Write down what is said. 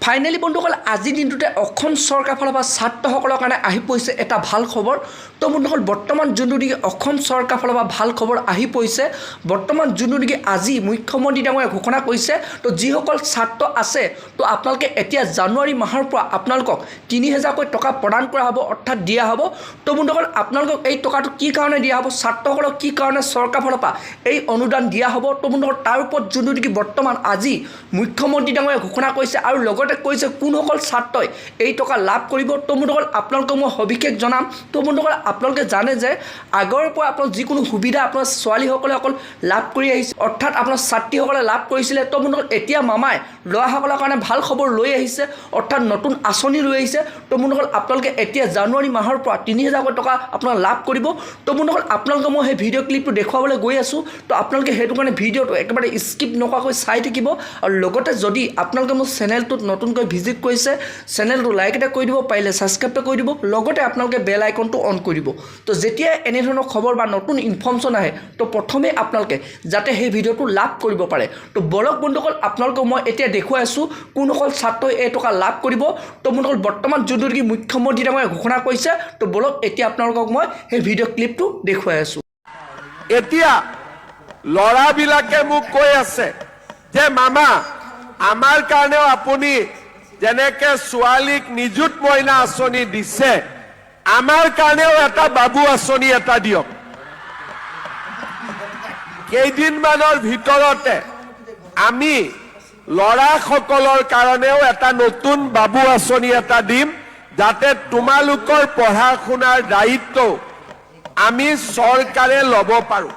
Finally বন্ধুসকল আজিৰ দিনটোতে অসম চৰকাৰৰ ফালৰ পৰা ছাত্ৰসকলৰ কাৰণে আহি পৰিছে এটা ভাল খবৰ। তো বন্ধুসকল বৰ্তমান যোনটো নেকি অসম চৰকাৰৰ ফালৰ পৰা ভাল খবৰ আহি পৰিছে, বৰ্তমান যোনটো নেকি আজি মুখ্যমন্ত্ৰী ডাঙৰীয়াই ঘোষণা কৰিছে। তো যিসকল ছাত্ৰ আছে তো আপোনালোকে এতিয়া জানুৱাৰী মাহৰ পৰা আপোনালোকক ৩০০০কৈ টকা প্ৰদান কৰা হ'ব, অৰ্থাৎ দিয়া হ'ব। তো বন্ধুসকল আপোনালোকক এই টকাটো কি কাৰণে দিয়া হ'ব, ছাত্ৰসকলক কি কাৰণে চৰকাৰৰ ফালৰ পৰা এই অনুদান দিয়া হ'ব। তো বন্ধুসকল তাৰ ওপৰত যোনটো নেকি বৰ্তমান আজি মুখ্যমন্ত্ৰী ডাঙৰীয়াই ঘোষণা কৰিছে আৰু লগতে কৈছে কোনসকল ছাত্ৰই এই টকা লাভ কৰিব। তো বন্ধুসকল আপোনালোকক মই সবিশেষ জনাম। তো বন্ধুসকল আপোনালোকে জানে যে আগৰ পৰা আপোনালোক যিকোনো সুবিধা আপোনাৰ ছোৱালীসকলে অকল লাভ কৰি আহিছে, অৰ্থাৎ আপোনাৰ ছাত্ৰীসকলে লাভ কৰিছিলে। তো বন্ধুসকল এতিয়া মামাই ল'ৰাসকলৰ কাৰণে ভাল খবৰ লৈ আহিছে, অৰ্থাৎ নতুন আঁচনি লৈ আহিছে। তো বন্ধুসকল আপোনালোকে এতিয়া জানুৱাৰী মাহৰ পৰা ৩০০০কৈ টকা আপোনালোকে লাভ কৰিব। তো বন্ধুসকল আপোনালোকে মই সেই ভিডিঅ' ক্লিপটো দেখুৱাবলৈ গৈ আছোঁ। তো আপোনালোকে সেইটো কাৰণে ভিডিঅ'টো একেবাৰে স্কিপ নকৰাকৈ চাই থাকিব। আৰু লগতে যদি আপোনালোকে মোৰ চেনেলটোত নতুনকৈ ভিজিট কৰিছে, চেনেলটো লাইক এটা কৰি দিব, পাৰিলে ছাবস্ক্ৰাইব এটা কৰি দিব, লগতে আপোনালোকে বেল আইকনটো অন কৰি দিব। তো যেতিয়া এনেধৰণৰ খবৰ বা নতুন ইনফৰ্মেশ্যন আহে তো প্ৰথমে আপোনালোকে যাতে সেই ভিডিঅ'টো লাভ কৰিব পাৰে। তো বলক বন্ধুসকল আপোনালোকক মই এতিয়া দেখুৱাই আছোঁ কোনসকল ছাত্ৰই এই টকা লাভ কৰিব। তো বন্ধুসকল বৰ্তমান যোনটো নেকি মুখ্যমন্ত্ৰী ডাঙৰীয়াই ঘোষণা কৰিছে, তো বলক এতিয়া আপোনালোকক মই সেই ভিডিঅ' ক্লিপটো দেখুৱাই আছোঁ। এতিয়া ল'ৰাবিলাকে মোক কৈ আছে যে মামা আমাৰ কাৰণেও আপুনি যেনেকে ছোৱালীক নিযুত মইনা আঁচনি দিছে, আমাৰ কাৰণেও এটা বাবু আঁচনি এটা দিয়ক। কেইদিনমানৰ ভিতৰতে আমি ল'ৰাসকলৰ কাৰণেও এটা নতুন বাবু আঁচনি এটা দিম, যাতে তোমালোকৰ পঢ়া শুনাৰ দায়িত্ব আমি চৰকাৰে ল'ব পাৰোঁ।